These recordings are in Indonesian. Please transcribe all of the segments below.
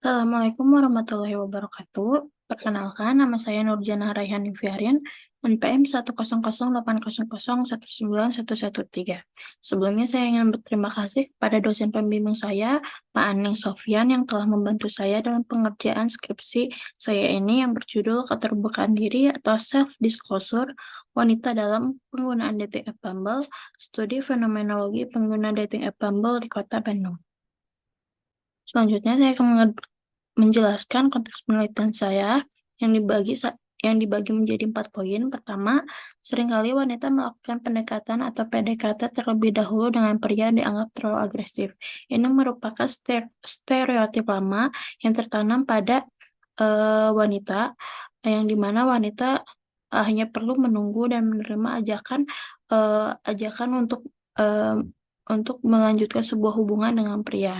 Assalamualaikum warahmatullahi wabarakatuh. Perkenalkan, nama saya Nurjana Raihan Fiarin, NPM 1008081919113. Sebelumnya saya ingin berterima kasih kepada dosen pembimbing saya, Pak Aning Sofyan, yang telah membantu saya dalam pengerjaan skripsi saya ini yang berjudul Keterbukaan Diri atau Self-Disclosure Wanita dalam Penggunaan Dating App Bumble, Studi Fenomenologi Pengguna Dating App Bumble di Kota Bandung. Selanjutnya saya akan menjelaskan konteks penelitian saya yang dibagi menjadi 4 poin. Pertama, seringkali wanita melakukan pendekatan atau PDKT terlebih dahulu dengan pria dianggap terlalu agresif. Ini merupakan stereotip lama yang tertanam pada wanita, yang dimana wanita hanya perlu menunggu dan menerima ajakan untuk melanjutkan sebuah hubungan dengan pria.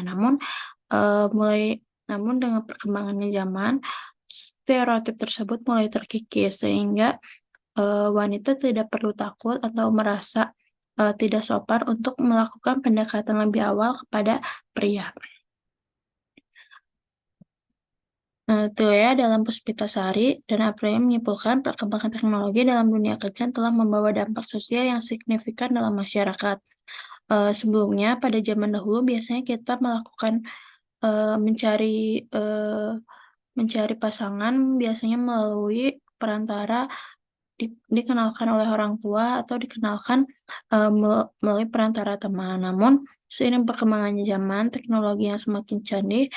Namun dengan perkembangannya zaman, stereotip tersebut mulai terkikis sehingga wanita tidak perlu takut atau merasa tidak sopan untuk melakukan pendekatan lebih awal kepada pria. Teoria dalam Puspitasari dan April menyimpulkan perkembangan teknologi dalam dunia kerja telah membawa dampak sosial yang signifikan dalam masyarakat. Sebelumnya, pada zaman dahulu biasanya kita melakukan mencari pasangan biasanya melalui perantara dikenalkan oleh orang tua atau dikenalkan melalui perantara teman. Namun, seiring perkembangan zaman, teknologi yang semakin canggih,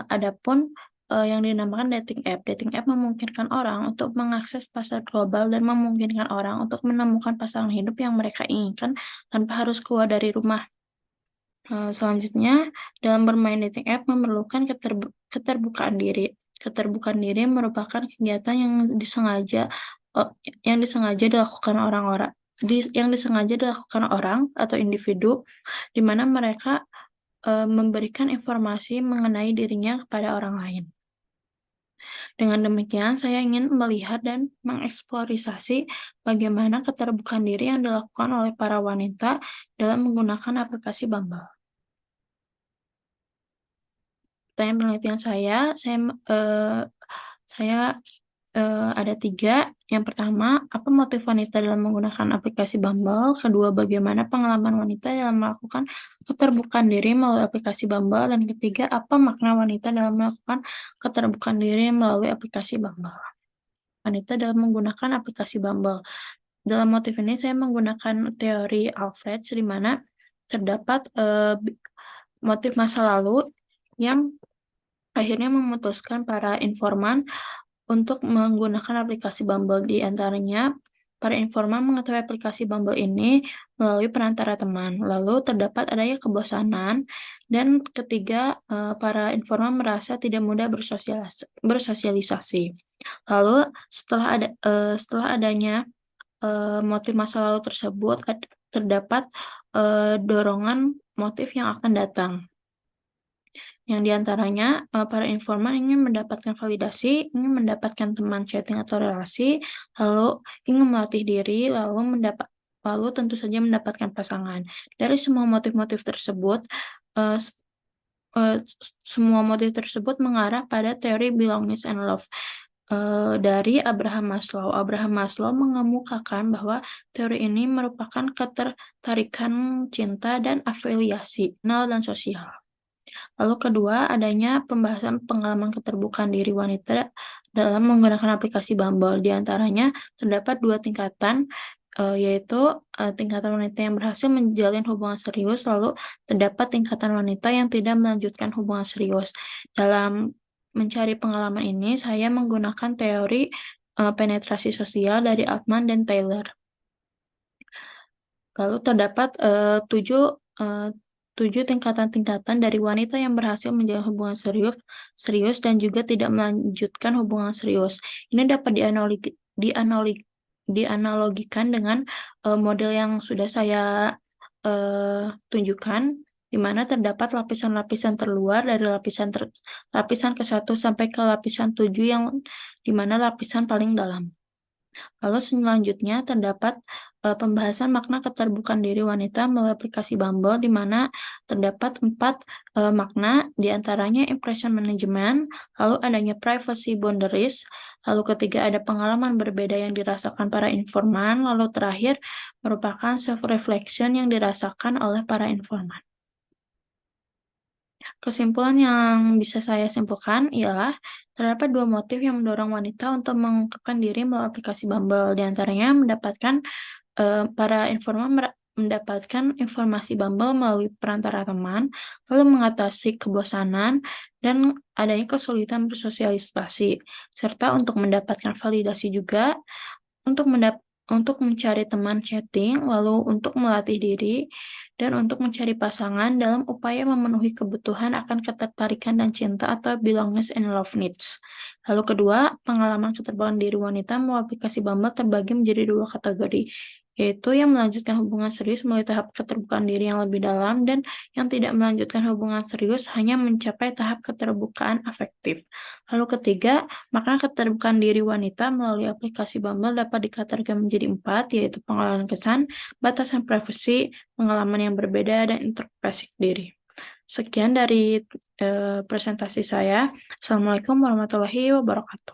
adapun yang dinamakan dating app. Dating app memungkinkan orang untuk mengakses pasar global dan memungkinkan orang untuk menemukan pasangan hidup yang mereka inginkan tanpa harus keluar dari rumah. Selanjutnya, dalam bermain dating app memerlukan keterbukaan diri. Keterbukaan diri merupakan kegiatan yang disengaja dilakukan orang atau individu, di mana mereka memberikan informasi mengenai dirinya kepada orang lain. Dengan demikian, saya ingin melihat dan mengeksplorasi bagaimana keterbukaan diri yang dilakukan oleh para wanita dalam menggunakan aplikasi Bumble. Pertanyaan penelitian saya ada 3. Yang pertama, apa motif wanita dalam menggunakan aplikasi Bumble? Kedua, bagaimana pengalaman wanita dalam melakukan keterbukaan diri melalui aplikasi Bumble? Dan ketiga, apa makna wanita dalam melakukan keterbukaan diri melalui aplikasi Bumble? Wanita dalam menggunakan aplikasi Bumble. Dalam motif ini saya menggunakan teori Alfred, di mana terdapat motif masa lalu yang akhirnya memutuskan para informan untuk menggunakan aplikasi Bumble. Di antaranya, para informan mengetahui aplikasi Bumble ini melalui perantara teman. Lalu terdapat adanya kebosanan, dan ketiga, para informan merasa tidak mudah bersosialisasi. Lalu setelah adanya motif masa lalu tersebut, terdapat dorongan motif yang akan datang. Yang diantaranya, para informan ingin mendapatkan validasi, ingin mendapatkan teman chatting atau relasi, lalu ingin melatih diri, lalu tentu saja mendapatkan pasangan. Dari semua motif-motif tersebut, semua motif tersebut mengarah pada teori belongingness and love dari Abraham Maslow. Abraham Maslow mengemukakan bahwa teori ini merupakan ketertarikan cinta dan afiliasi dan sosial. Lalu kedua, adanya pembahasan pengalaman keterbukaan diri wanita dalam menggunakan aplikasi Bumble. Di antaranya terdapat 2 tingkatan, yaitu tingkatan wanita yang berhasil menjalin hubungan serius, lalu terdapat tingkatan wanita yang tidak melanjutkan hubungan serius. Dalam mencari pengalaman ini, saya menggunakan teori penetrasi sosial dari Altman dan Taylor. Lalu terdapat 7 tingkatan-tingkatan dari wanita yang berhasil menjalin hubungan serius dan juga tidak melanjutkan hubungan serius. Ini dapat dianalogikan dengan model yang sudah saya tunjukkan, di mana terdapat lapisan-lapisan terluar dari lapisan ke-1 sampai ke lapisan 7, yang di mana lapisan paling dalam. Lalu selanjutnya terdapat pembahasan makna keterbukaan diri wanita melalui aplikasi Bumble, di mana terdapat 4 makna, di antaranya impression management, lalu adanya privacy boundaries, lalu ketiga ada pengalaman berbeda yang dirasakan para informan, lalu terakhir merupakan self-reflection yang dirasakan oleh para informan. Kesimpulan yang bisa saya simpulkan ialah terdapat dua motif yang mendorong wanita untuk mengungkapkan diri melalui aplikasi Bumble, di antaranya para informan mendapatkan informasi Bumble melalui perantara teman, lalu mengatasi kebosanan, dan adanya kesulitan bersosialisasi, serta untuk mendapatkan validasi juga, untuk mencari teman chatting, lalu untuk melatih diri, dan untuk mencari pasangan dalam upaya memenuhi kebutuhan akan ketertarikan dan cinta atau belongingness and love needs. Lalu kedua, pengalaman keterbukaan diri wanita melalui aplikasi Bumble terbagi menjadi dua kategori, yaitu yang melanjutkan hubungan serius melalui tahap keterbukaan diri yang lebih dalam dan yang tidak melanjutkan hubungan serius hanya mencapai tahap keterbukaan afektif. Lalu ketiga, makna keterbukaan diri wanita melalui aplikasi Bumble dapat dikategorikan menjadi 4, yaitu pengalaman kesan, batasan privasi, pengalaman yang berbeda, dan introspeksi diri. Sekian dari presentasi saya. Assalamualaikum warahmatullahi wabarakatuh.